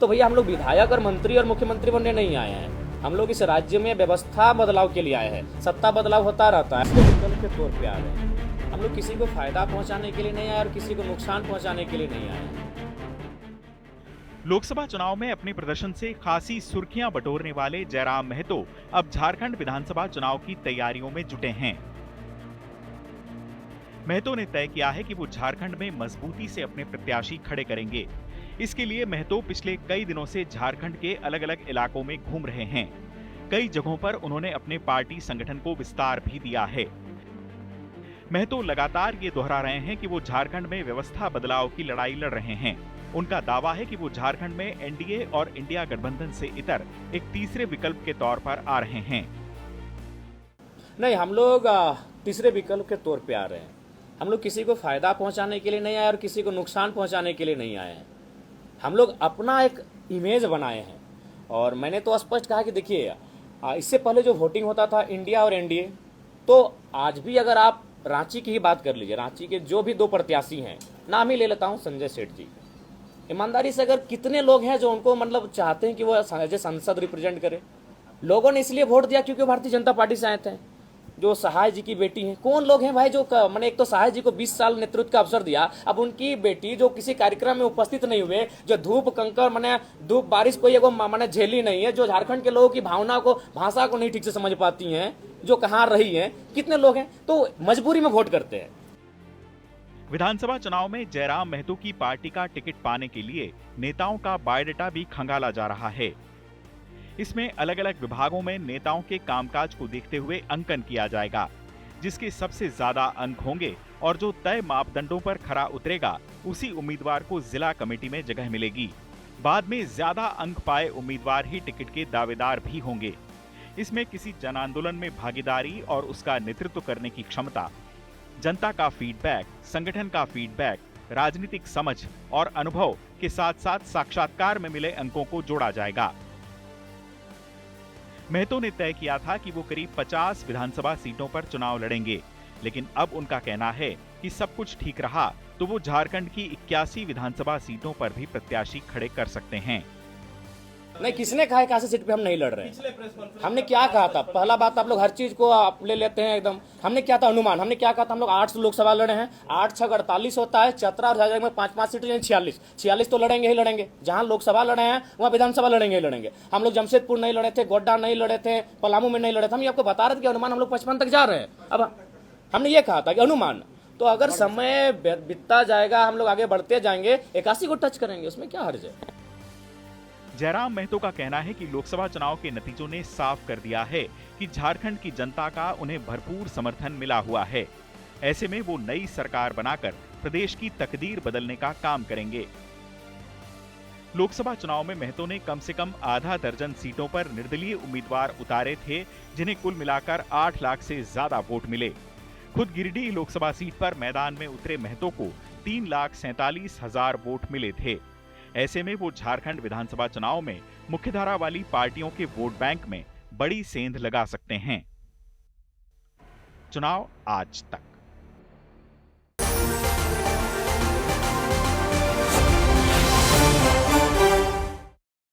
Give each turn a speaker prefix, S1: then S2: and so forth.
S1: तो भैया हम लोग विधायक और मंत्री और मुख्यमंत्री बनने नहीं आए हैं। हम लोग इस राज्य में व्यवस्था बदलाव के लिए आए हैं। सत्ता बदलाव होता रहता है, इसके विकल्प के तौर पे आ रहे हैं। हम लोग किसी को फायदा पहुंचाने के लिए नहीं आए और किसी को नुकसान पहुंचाने के लिए नहीं आए हैं।
S2: लोकसभा चुनाव में अपने प्रदर्शन से खासी सुर्खियां बटोरने वाले जयराम महतो अब झारखंड विधानसभा चुनाव की तैयारियों में जुटे हैं। महतो ने तय किया है कि वो झारखंड में मजबूती से अपने प्रत्याशी खड़े करेंगे। इसके लिए महतो पिछले कई दिनों से झारखंड के अलग अलग इलाकों में घूम रहे हैं। कई जगहों पर उन्होंने अपने पार्टी संगठन को विस्तार भी दिया है। महतो लगातार ये दोहरा रहे हैं कि वो झारखंड में व्यवस्था बदलाव की लड़ाई लड़ रहे हैं। उनका दावा है कि वो झारखंड में एनडीए और इंडिया गठबंधन से इतर एक तीसरे विकल्प के तौर पर आ रहे हैं।
S1: नहीं, हम लोग तीसरे विकल्प के तौर पे आ रहे हैं। हम लोग किसी को फायदा पहुंचाने के लिए नहीं आए और किसी को नुकसान पहुंचाने के लिए नहीं आए हैं। हम लोग अपना एक इमेज बनाए हैं। और मैंने तो स्पष्ट कहा कि देखिए, इससे पहले जो वोटिंग होता था इंडिया और एनडीए, तो आज भी अगर आप रांची की ही बात कर लीजिए, रांची के जो भी दो प्रत्याशी हैं, नाम ही ले लेता हूं, संजय सेठ जी। ईमानदारी से अगर कितने लोग हैं जो उनको मतलब चाहते हैं कि वो संसद रिप्रेजेंट करे। लोगों ने इसलिए वोट दिया क्योंकि भारतीय जनता पार्टी से आए थे। जो सहाय जी की बेटी हैं, कौन लोग हैं भाई जो मैंने एक तो सहाय जी को 20 साल नेतृत्व का अवसर दिया, अब उनकी बेटी जो किसी कार्यक्रम में उपस्थित नहीं हुए, जो धूप कंकर मैंने धूप बारिश को ये मैंने झेली नहीं है, जो झारखंड के लोगों की भावना को भाषा को नहीं ठीक से समझ पाती हैं, जो कहाँ रही हैं, कितने लोग हैं, तो मजबूरी में वोट करते हैं।
S2: विधानसभा चुनाव में जयराम महतो की पार्टी का टिकट पाने के लिए नेताओं का बायोडाटा भी खंगाला जा रहा है। इसमें अलग अलग विभागों में नेताओं के कामकाज को देखते हुए अंकन किया जाएगा। जिसके सबसे ज्यादा अंक होंगे और जो तय मापदंडों पर खरा उतरेगा, उसी उम्मीदवार को जिला कमेटी में जगह मिलेगी। बाद में ज्यादा अंक पाए उम्मीदवार ही टिकट के दावेदार भी होंगे। इसमें किसी जन आंदोलन में भागीदारी और उसका नेतृत्व करने की क्षमता, जनता का फीडबैक, संगठन का फीडबैक, राजनीतिक समझ और अनुभव के साथ साथ साक्षात्कार में मिले अंकों को जोड़ा जाएगा। महतो ने तय किया था कि वो करीब 50 विधानसभा सीटों पर चुनाव लड़ेंगे, लेकिन अब उनका कहना है कि सब कुछ ठीक रहा तो वो झारखंड की 81 विधानसभा सीटों पर भी प्रत्याशी खड़े कर सकते हैं।
S1: नहीं, किसने कहा है कि 80 सीट पे हम नहीं लड़ रहे हैं? हमने क्या कहा था? पहला बात, आप लोग हर चीज को आप ले लेते हैं एकदम। हमने क्या था अनुमान? हमने क्या कहा था? हम लोग 8 लोकसभा लड़े हैं, 8 6 48 होता है, चतरा और झारखंड में 5-5 सीटें, यानी 46 तो लड़ेंगे ही लड़ेंगे। जहां लोकसभा लड़े हैं वहां विधानसभा लड़ेंगे ही लड़ेंगे। हम लोग जमशेदपुर नहीं लड़े थे, गोड्डा नहीं लड़े थे, पलामू में नहीं लड़े थे। हम ये आपको बता रहे थे कि अनुमान हम लोग 55 तक जा रहे हैं। अब हमने ये कहा था कि अनुमान, तो अगर समय बीतता जाएगा, हम लोग आगे बढ़ते जाएंगे, 81 को टच करेंगे, उसमें क्या हर्ज है?
S2: जयराम महतो का कहना है कि लोकसभा चुनाव के नतीजों ने साफ कर दिया है कि झारखंड की जनता का उन्हें भरपूर समर्थन मिला हुआ है। ऐसे में वो नई सरकार बनाकर प्रदेश की तकदीर बदलने का काम करेंगे। लोकसभा चुनाव में महतो ने कम से कम आधा दर्जन सीटों पर निर्दलीय उम्मीदवार उतारे थे, जिन्हें कुल मिलाकर 8 लाख से ज्यादा वोट मिले। खुद गिरिडीह लोकसभा सीट पर मैदान में उतरे महतो को 3,47,000 वोट मिले थे। ऐसे में वो झारखंड विधानसभा चुनाव में मुख्यधारा वाली पार्टियों के वोट बैंक में बड़ी सेंध लगा सकते हैं। चुनाव आज तक।